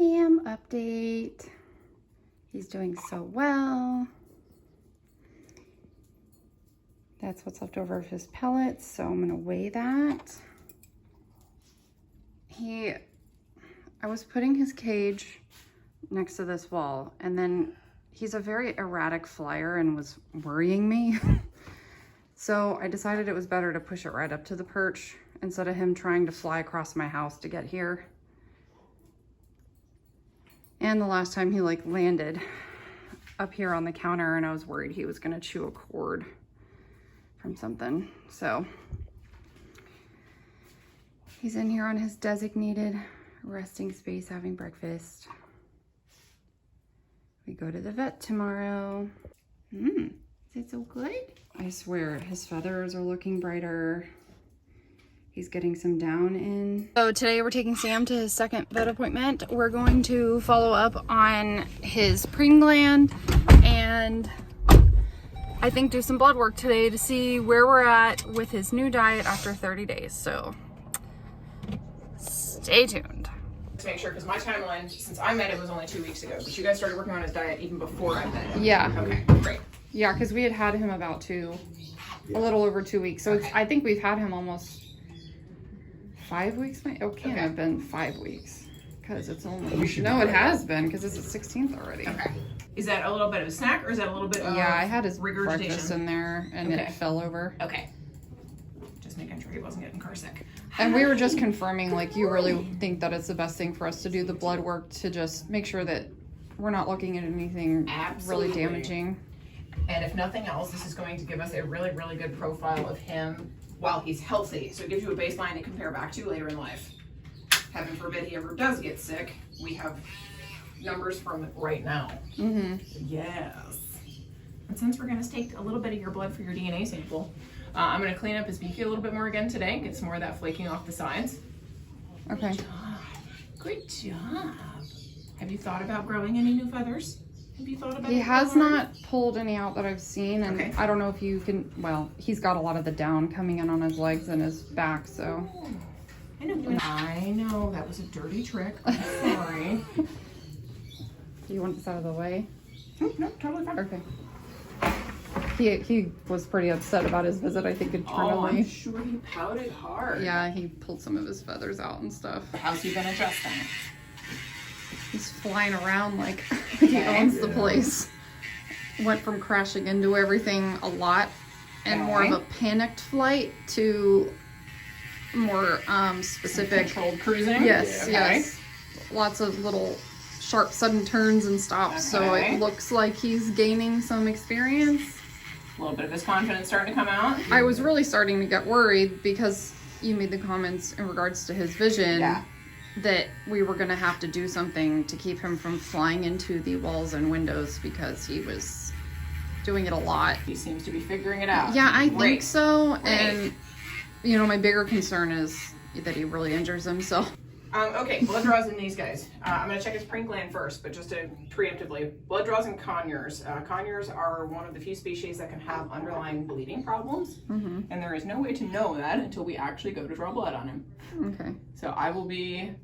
Sam update. He's doing so well. That's what's left over of his pellets, so I'm gonna weigh that. I was putting his cage next to this wall, and then he's a very erratic flyer and was worrying me. So I decided it was better to push it right up to the perch instead of him trying to fly across my house to get here. And the last time he like landed up here on the counter, and I was worried he was gonna chew a cord from something. So he's in here on his designated resting space having breakfast. We go to the vet tomorrow. Is it so good? I swear his feathers are looking brighter. He's getting some down in. So today we're taking Sam to his second vet appointment. We're going to follow up on his preen gland and I think do some blood work today to see where we're at with his new diet after 30 days. So stay tuned. To make sure, because my timeline, since I met him, was only 2 weeks ago, but you guys started working on his diet even before I met him. Yeah. Okay, great. Yeah, because we had him about a little over 2 weeks. So I think we've had him almost 5 weeks. It can't have been 5 weeks because it's only, no, it has been because it's the 16th already. Okay. Is that a little bit of a snack or is that a little bit of I had his regurgitation breakfast in there and it fell over. Okay. Just making sure he wasn't getting car sick. And we were just confirming, like, you really think that it's the best thing for us to do the blood work to just make sure that we're not looking at anything really damaging. And if nothing else, this is going to give us a really, really good profile of him while he's healthy. So it gives you a baseline to compare back to later in life. Heaven forbid he ever does get sick, we have numbers from right now. Yes. And since we're going to take a little bit of your blood for your DNA sample, I'm going to clean up his beaky a little bit more again today, get some more of that flaking off the sides. Okay. Good job. Good job. Have you thought about growing any new feathers? Have you thought about it? He has not pulled any out that I've seen, and Okay. I don't know if you can, well, he's got a lot of the down coming in on his legs and his back, so. I know, that was a dirty trick. I'm sorry. Do you want this out of the way? No, totally fine. Okay. He was pretty upset about his visit, I think, internally. Oh, I'm sure he pouted hard. Yeah, he pulled some of his feathers out and stuff. How's he been adjusting? He's flying around like he owns the place. Went from crashing into everything a lot and more of a panicked flight to more specific. Controlled cruising? Yes, yes. Lots of little sharp sudden turns and stops. So it looks like he's gaining some experience. A little bit of his confidence starting to come out. I was really starting to get worried because you made the comments in regards to his vision that we were going to have to do something to keep him from flying into the walls and windows because he was doing it a lot. He seems to be figuring it out. Yeah, I think so. And, you know, my bigger concern is that he really injures himself. Okay, blood draws in these guys. I'm going to check his preen gland first, but just to preemptively, blood draws in conures. Conures are one of the few species that can have underlying bleeding problems, and there is no way to know that until we actually go to draw blood on him. Okay. So I will be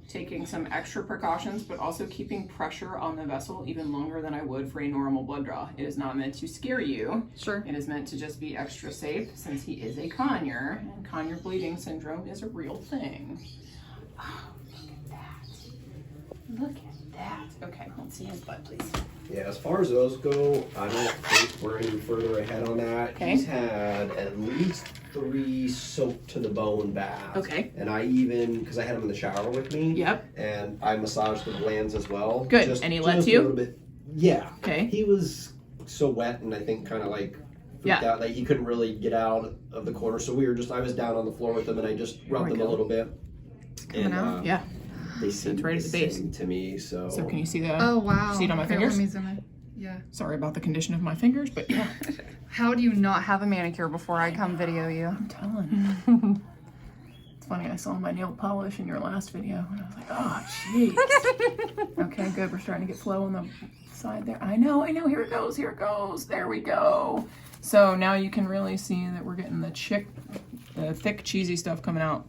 taking some extra precautions, but also keeping pressure on the vessel even longer than I would for a normal blood draw. It is not meant to scare you. Sure. It is meant to just be extra safe since he is a conure, and conure bleeding syndrome is a real thing. Oh, look at that. Look at that. Okay, let's see his butt, please. Yeah, as far as those go, I don't think we're any further ahead on that. Okay. He's had at least 3 soaked to the bone baths. Okay. And I even, because I had him in the shower with me. Yep. And I massaged the glands as well. Good. And he lets you? A little bit. Yeah. Okay. He was so wet and I think kind of like freaked out. Like he couldn't really get out of the corner. So I was down on the floor with him and I just rubbed him a little bit. Coming out? Yeah. They seemed right at the base to me, so can you see the? Oh wow! See it on my Okay, fingers? let me zoom in. Yeah. Sorry about the condition of my fingers, but yeah. How do you not have a manicure before I come video you? I'm telling you. It's funny. I saw my nail polish in your last video, and I was like, oh, jeez. Okay, good. We're starting to get flow on the side there. I know. Here it goes. Here it goes. There we go. So now you can really see that we're getting the thick, cheesy stuff coming out.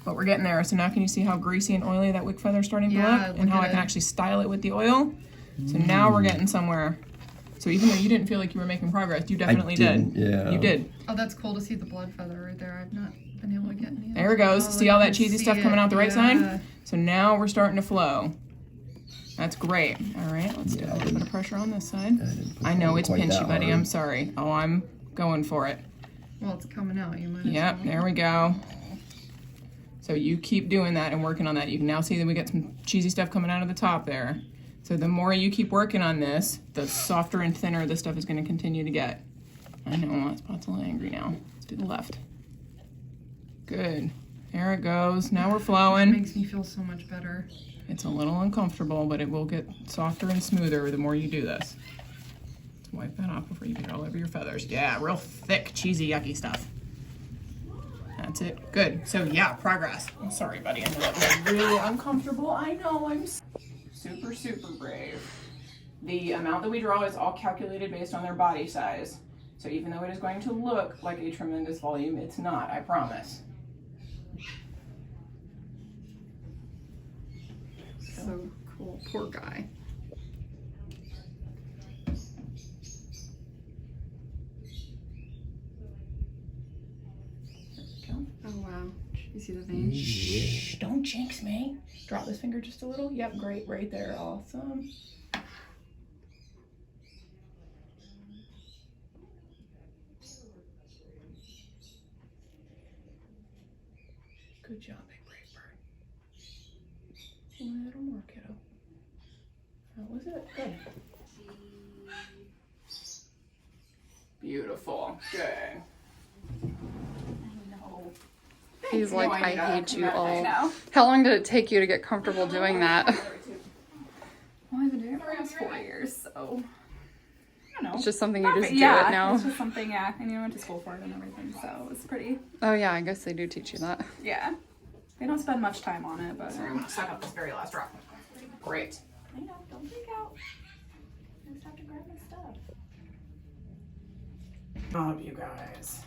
but we're getting there. So now can you see how greasy and oily that wick feather is starting to Yeah, look? And how I can actually style it with the oil? So now we're getting somewhere. So even though you didn't feel like you were making progress, you definitely did. Yeah. You did. Oh, that's cool to see the blood feather right there. I've not been able to get any. There it goes. See all that cheesy stuff coming out the right side? So now we're starting to flow. That's great. All right, let's get a little bit of pressure on this side. I know it's pinchy, buddy. I'm sorry. Oh, I'm going for it. Well, it's coming out. You might. Yep, there we go. So you keep doing that and working on that. You can now see that we get some cheesy stuff coming out of the top there. So the more you keep working on this, the softer and thinner this stuff is going to continue to get. I know, that spot's a little angry now. Let's do the left. Good. There it goes. Now we're It flowing. makes me feel so much better. It's a little uncomfortable, but it will get softer and smoother the more you do this. Let's wipe that off before you get all over your feathers. Yeah, real thick, cheesy, yucky stuff. That's it. Good. So yeah, progress. I'm sorry, buddy. I know that was really uncomfortable. I know. I'm super, super brave. The amount that we draw is all calculated based on their body size. So even though it is going to look like a tremendous volume, it's not, I promise. So cool. Poor guy. Oh wow. You see the vein? Shh, don't jinx me. Drop this finger just a little. Yep, great, right there. Awesome. Good job, big brave bird. A little more, kiddo. That was it. Good. Beautiful. Good. He's like, I hate you all. know. How long did it take you to get comfortable doing that? Well, I've been doing it for almost 4 years, so I don't know. It's just something you just do yeah, it now. it's just something, yeah. And I went to school for it and everything, so it's pretty, Oh yeah, I guess they do teach you that. yeah. They don't spend much time on it, but Sorry, I'm gonna suck up this very last drop. Great. I know, don't freak out. I just have to grab my stuff. Job, you guys.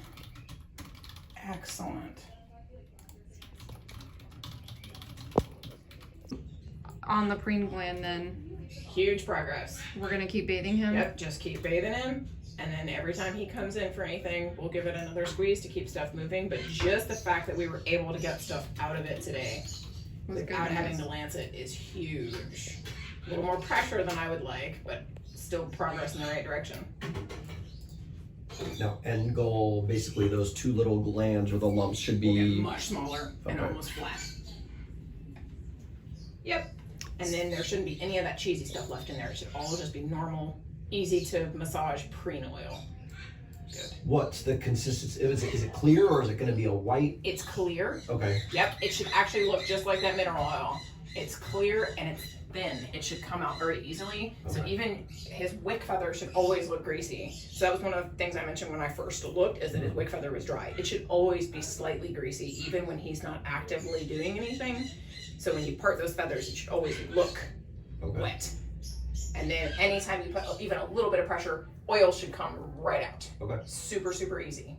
Excellent. On the preen gland, then Huge progress. we're gonna keep bathing him. Yep, just keep bathing him. And then every time he comes in for anything, we'll give it another squeeze to keep stuff moving. But just the fact that we were able to get stuff out of it today Was good without having news. to lance it is huge. A little more pressure than I would like, but still progress in the right direction. Now, end goal, basically those two little glands or the lumps should We'll get be. much smaller and Okay. almost flat. Yep. And then there shouldn't be any of that cheesy stuff left in there. It should all just be normal, easy to massage preen oil. Good. What's the consistency? Is it clear or is it going to be a white? It's clear. Okay. Yep, it should actually look just like that mineral oil. It's clear and it's thin. It should come out very easily. So Okay. even his wick feather should always look greasy. So that was one of the things I mentioned when I first looked, is that his wick feather was dry. It should always be slightly greasy, even when he's not actively doing anything. So when you part those feathers, it should always look Okay. wet. And then anytime you put even a little bit of pressure, oil should come right out. Okay. Super, super easy.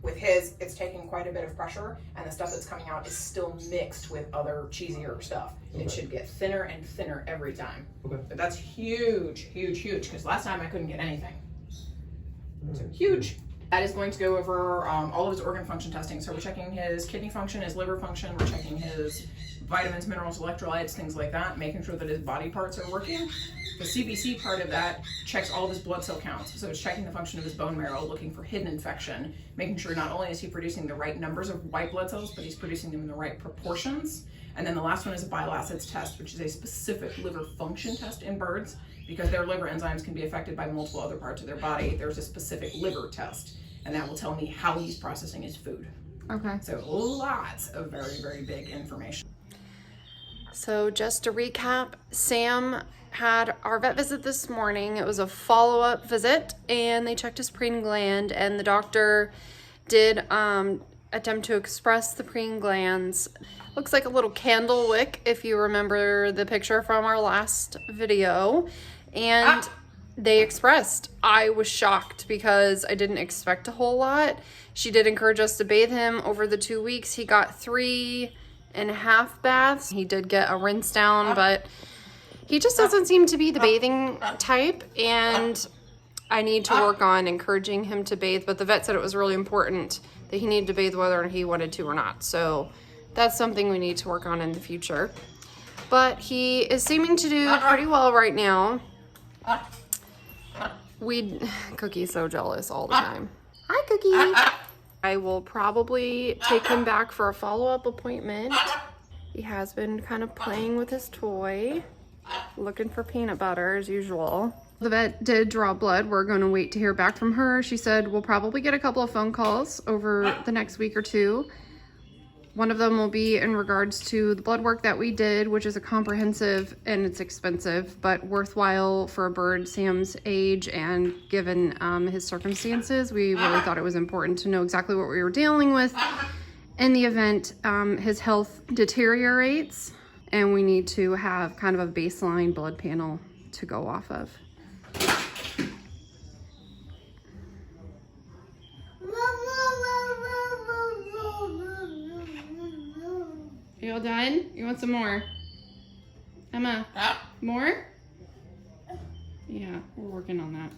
With his, it's taking quite a bit of pressure, and the stuff that's coming out is still mixed with other cheesier stuff. It Okay. should get thinner and thinner every time. Okay. But that's huge, huge, huge, because last time I couldn't get anything. So huge. That is going to go over all of his organ function testing. So we're checking his kidney function, his liver function, we're checking his vitamins, minerals, electrolytes, things like that, making sure that his body parts are working. The CBC part of that checks all of his blood cell counts. So it's checking the function of his bone marrow, looking for hidden infection, making sure not only is he producing the right numbers of white blood cells, but he's producing them in the right proportions. And then the last one is a bile acids test, which is a specific liver function test in birds. Because their liver enzymes can be affected by multiple other parts of their body, there's a specific liver test, and that will tell me how he's processing his food. Okay. So lots of very, very big information. So just to recap, Sam had our vet visit this morning. It was a follow-up visit, and they checked his preen gland, and the doctor did attempt to express the preen glands. Looks like a little candle wick, if you remember the picture from our last video. And they expressed. I was shocked because I didn't expect a whole lot. She did encourage us to bathe him over the 2 weeks. He got 3.5 baths. He did get a rinse down, but he just doesn't seem to be the bathing type, and I need to work on encouraging him to bathe. But the vet said it was really important that he needed to bathe whether he wanted to or not. So that's something we need to work on in the future. But he is seeming to do pretty well right now. Cookie's so jealous all the time. Hi, Cookie. I will probably take him back for a follow-up appointment. He has been kind of playing with his toy, looking for peanut butter as usual. The vet did draw blood. We're going to wait to hear back from her. She said we'll probably get a couple of phone calls over the next week or two. One of them will be in regards to the blood work that we did, which is a comprehensive and it's expensive, but worthwhile for a bird Sam's age and given his circumstances. We really thought it was important to know exactly what we were dealing with in the event his health deteriorates, and we need to have kind of a baseline blood panel to go off of. You all done? You want some more? Emma, more? Yeah, we're working on that.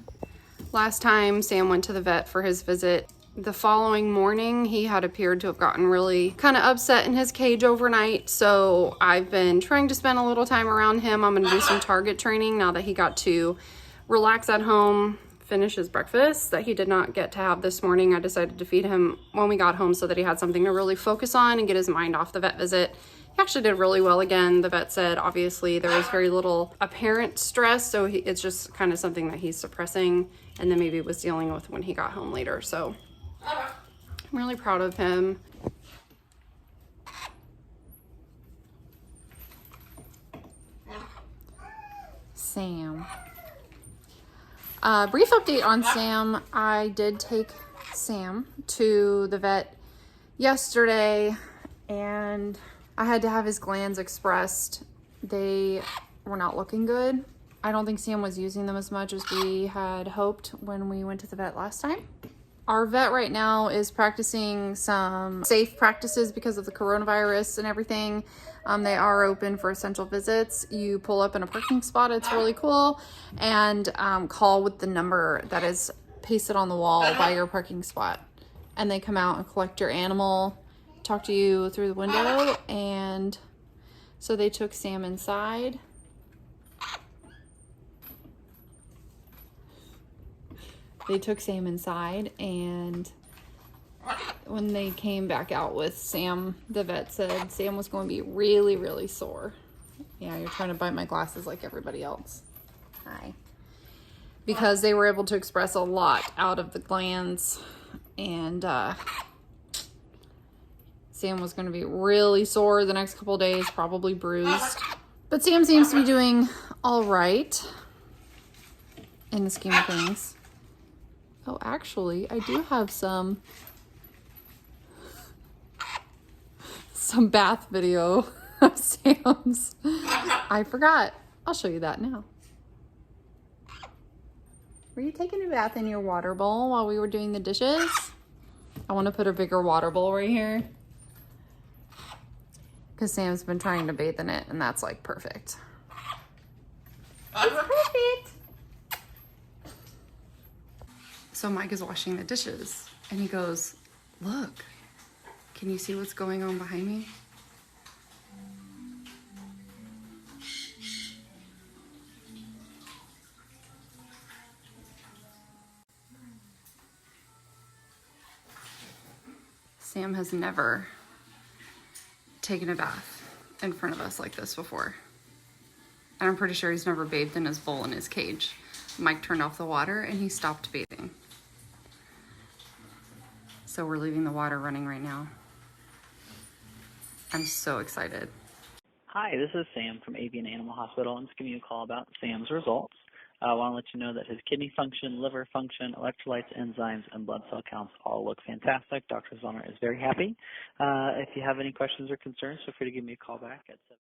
Last time Sam went to the vet for his visit, the following morning, he had appeared to have gotten really kind of upset in his cage overnight. So I've been trying to spend a little time around him. I'm gonna do some target training now that he got to relax at home, finish his breakfast that he did not get to have this morning. I decided to feed him when we got home so that he had something to really focus on and get his mind off the vet visit. He actually did really well again. The vet said obviously there was very little apparent stress, so it's just kind of something that he's suppressing and then maybe was dealing with when he got home later. So I'm really proud of him. Sam. Brief update on Sam. I did take Sam to the vet yesterday and I had to have his glands expressed. They were not looking good. I don't think Sam was using them as much as we had hoped when we went to the vet last time. Our vet right now is practicing some safe practices because of the coronavirus and everything. They are open for essential visits. You pull up in a parking spot, it's really cool, and call with the number that is pasted on the wall by your parking spot. And they come out and collect your animal, talk to you through the window, and so they took Sam inside. And when they came back out with Sam, the vet said Sam was going to be really, really sore. Yeah, you're trying to bite my glasses like everybody else. Hi. Because they were able to express a lot out of the glands, and Sam was going to be really sore the next couple of days, probably bruised. But Sam seems to be doing all right in the scheme of things. Oh, actually, I do have some bath video of Sam's. I forgot. I'll show you that now. Were you taking a bath in your water bowl while we were doing the dishes? I want to put a bigger water bowl right here because Sam's been trying to bathe in it, and that's like perfect. It's perfect. So Mike is washing the dishes and he goes, "Look, can you see what's going on behind me?" Sam has never taken a bath in front of us like this before. And I'm pretty sure he's never bathed in his bowl in his cage. Mike turned off the water and he stopped bathing. So we're leaving the water running right now. I'm so excited. Hi, this is Sam from Avian Animal Hospital. I'm just giving you a call about Sam's results. I want to let you know that his kidney function, liver function, electrolytes, enzymes, and blood cell counts all look fantastic. Dr. Zollner is very happy. If you have any questions or concerns, feel free to give me a call back at 7.